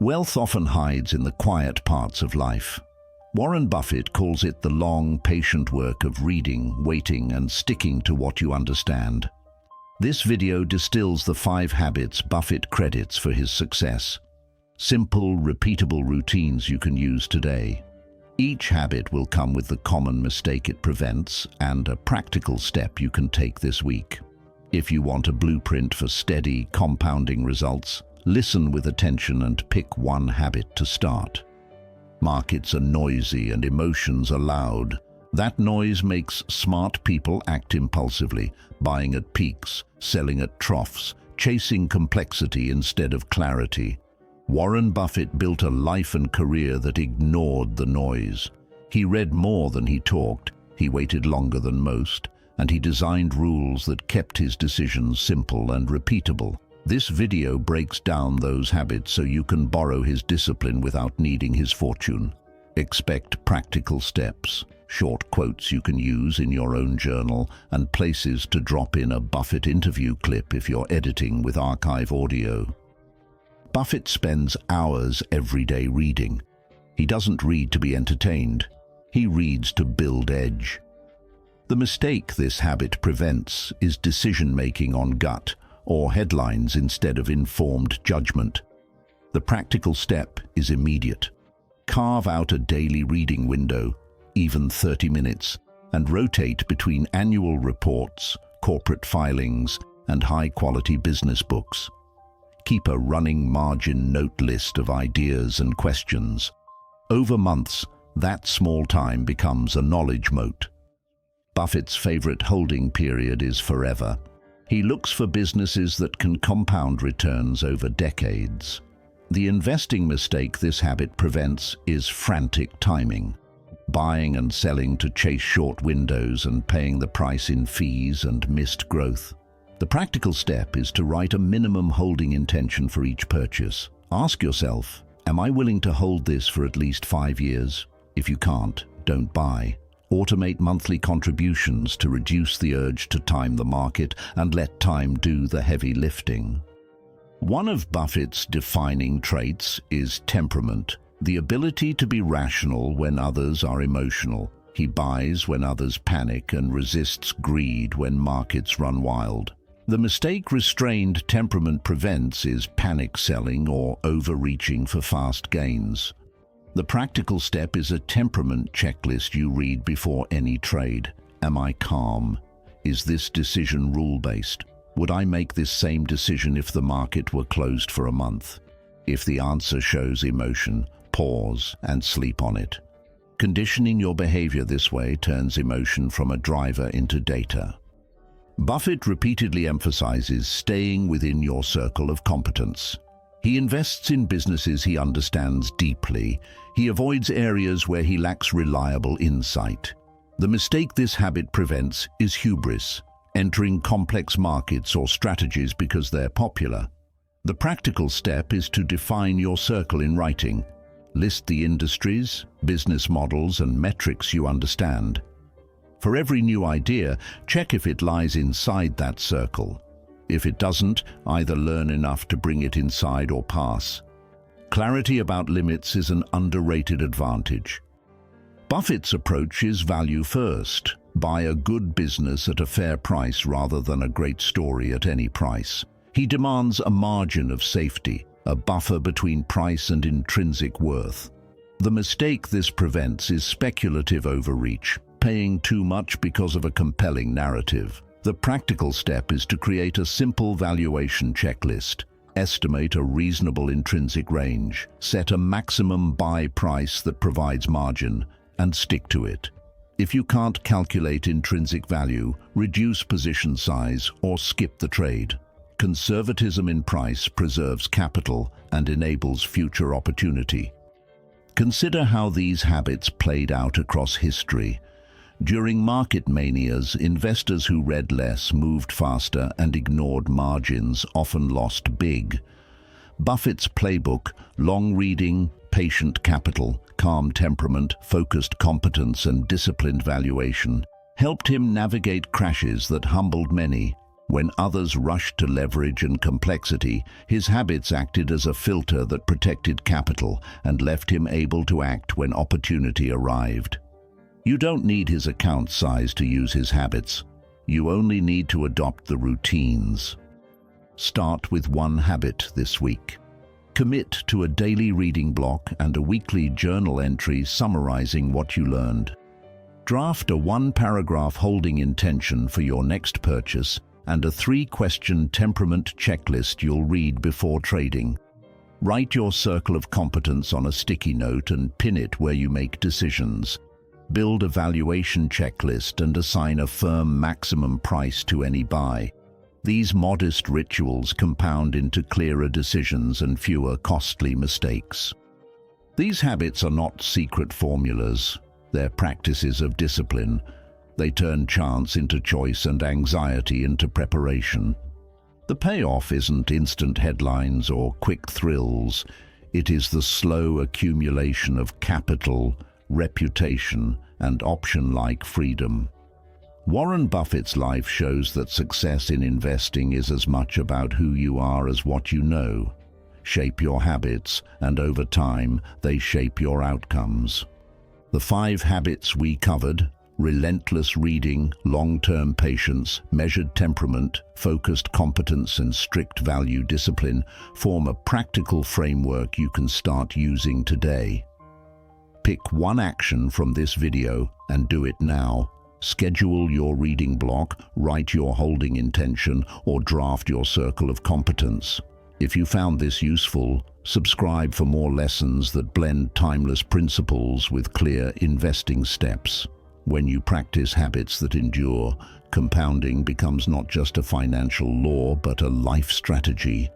Wealth often hides in the quiet parts of life. Warren Buffett calls it the long, patient work of reading, waiting, and sticking to what you understand. This video distills the 5 habits Buffett credits for his success. Simple, repeatable routines you can use today. Each habit will come with the common mistake it prevents and a practical step you can take this week. If you want a blueprint for steady, compounding results, listen with attention and pick one habit to start. Markets are noisy and emotions are loud. That noise makes smart people act impulsively, buying at peaks, selling at troughs, chasing complexity instead of clarity. Warren Buffett built a life and career that ignored the noise. He read more than he talked, he waited longer than most, and he designed rules that kept his decisions simple and repeatable. This video breaks down those habits so you can borrow his discipline without needing his fortune. Expect practical steps, short quotes you can use in your own journal, and places to drop in a Buffett interview clip if you're editing with archive audio. Buffett spends hours every day reading. He doesn't read to be entertained. He reads to build edge. The mistake this habit prevents is decision-making on gut or headlines instead of informed judgment. The practical step is immediate. Carve out a daily reading window, even 30 minutes, and rotate between annual reports, corporate filings, and high-quality business books. Keep a running margin note list of ideas and questions. Over months, that small time becomes a knowledge moat. Buffett's favorite holding period is forever. He looks for businesses that can compound returns over decades. The investing mistake this habit prevents is frantic timing. Buying and selling to chase short windows and paying the price in fees and missed growth. The practical step is to write a minimum holding intention for each purchase. Ask yourself, am I willing to hold this for at least 5 years? If you can't, don't buy. Automate monthly contributions to reduce the urge to time the market and let time do the heavy lifting. One of Buffett's defining traits is temperament, the ability to be rational when others are emotional. He buys when others panic and resists greed when markets run wild. The mistake restrained temperament prevents is panic selling or overreaching for fast gains. The practical step is a temperament checklist you read before any trade. Am I calm? Is this decision rule-based? Would I make this same decision if the market were closed for a month? If the answer shows emotion, pause and sleep on it. Conditioning your behavior this way turns emotion from a driver into data. Buffett repeatedly emphasizes staying within your circle of competence. He invests in businesses he understands deeply. He avoids areas where he lacks reliable insight. The mistake this habit prevents is hubris, entering complex markets or strategies because they're popular. The practical step is to define your circle in writing. List the industries, business models, and metrics you understand. For every new idea, check if it lies inside that circle. If it doesn't, either learn enough to bring it inside or pass. Clarity about limits is an underrated advantage. Buffett's approach is value first. Buy a good business at a fair price rather than a great story at any price. He demands a margin of safety, a buffer between price and intrinsic worth. The mistake this prevents is speculative overreach, paying too much because of a compelling narrative. The practical step is to create a simple valuation checklist. Estimate a reasonable intrinsic range, set a maximum buy price that provides margin, and stick to it. If you can't calculate intrinsic value, reduce position size or skip the trade. Conservatism in price preserves capital and enables future opportunity. Consider how these habits played out across history. During market manias, investors who read less moved faster and ignored margins often lost big. Buffett's playbook, long reading, patient capital, calm temperament, focused competence, and disciplined valuation, helped him navigate crashes that humbled many. When others rushed to leverage and complexity, his habits acted as a filter that protected capital and left him able to act when opportunity arrived. You don't need his account size to use his habits. You only need to adopt the routines. Start with one habit this week. Commit to a daily reading block and a weekly journal entry summarizing what you learned. Draft a one-paragraph holding intention for your next purchase and a 3-question temperament checklist you'll read before trading. Write your circle of competence on a sticky note and pin it where you make decisions. Build a valuation checklist and assign a firm maximum price to any buy. These modest rituals compound into clearer decisions and fewer costly mistakes. These habits are not secret formulas. They're practices of discipline. They turn chance into choice and anxiety into preparation. The payoff isn't instant headlines or quick thrills. It is the slow accumulation of capital, reputation, and option-like freedom. Warren Buffett's life shows that success in investing is as much about who you are as what you know. Shape your habits, and over time, they shape your outcomes. The 5 habits we covered: relentless reading, long-term patience, measured temperament, focused competence, and strict value discipline form a practical framework you can start using today. Pick one action from this video and do it now. Schedule your reading block, write your holding intention, or draft your circle of competence. If you found this useful, subscribe for more lessons that blend timeless principles with clear investing steps. When you practice habits that endure, compounding becomes not just a financial law but a life strategy.